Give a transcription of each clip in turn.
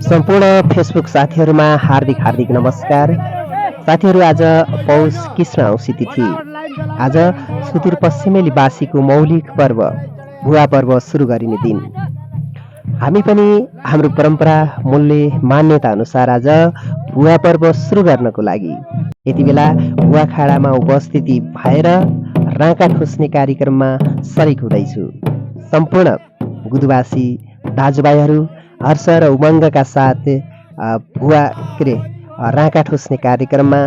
सम्पूर्ण फेसबुक साथीहरूमा हार्दिक हार्दिक नमस्कार। साथीहरू, आज पौष कृष्ण औँसी तिथि। आज सुदूरपश्चिमेली बासीको मौलिक पर्व भुवा पर्व सुरु गरिने दिन। हामी पनि हाम्रो परम्परा मूल्य मान्यता अनुसार आज भुवा पर्व सुरु गर्नको लागि यति बेला भुवा खाडामा उपस्थिति भएर राँका ठोस्ने कार्यक्रममा सरिक हुँदैछु। सम्पूर्ण गुदुवासी दाजुभाइहरू हर्ष र उमङ्गका साथ भुवा के अरे राँका ठोस्ने कार्यक्रममा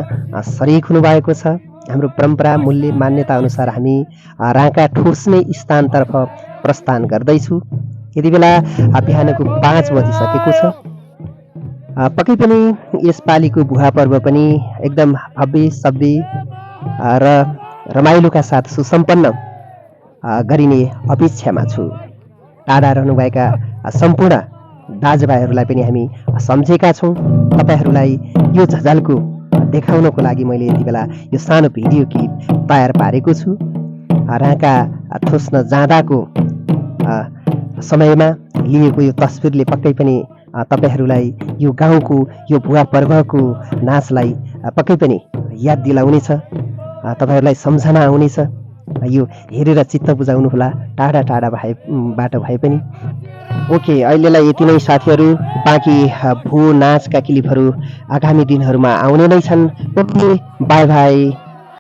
सरिक हुनुभएको छ। हाम्रो परम्परा मूल्य मान्यता अनुसार हामी राँका ठोस्ने स्थानतर्फ प्रस्थान गर्दैछु। यति बेला बिहानको 5 बजिसकेको छ। पक्कै पनि यसपालिको भुवा पर्व पनि एकदम भव्य सभ्य र रमाइलोका साथ सुसम्पन्न गरिने अपेक्षामा छु। टाढा रहनुभएका सम्पूर्ण दाजुभाइहरूलाई पनि हामी सम्झेका छौँ। तपाईँहरूलाई यो झझल्को देखाउनको लागि मैले यति बेला यो सानो भिडियो क्लिप तयार पारेको छु। राँका ठोस्न जाँदाको समयमा लिएको यो तस्बिरले पक्कै पनि तपाईँहरूलाई यो गाउँको यो भुवा पर्वको नाचलाई पक्कै पनि याद दिलाउनेछ। तपाईँहरूलाई सम्झना आउनेछ। यो हेरेर चित्त बुझाउनुहोला, टाढा टाढा बाट भए पनि। ओके, अहिलेलाई यति नै साथीहरू। बाँकी भू नाचका क्लिपहरू आगामी दिनहरूमा आउने नै छन्। Okay, by by.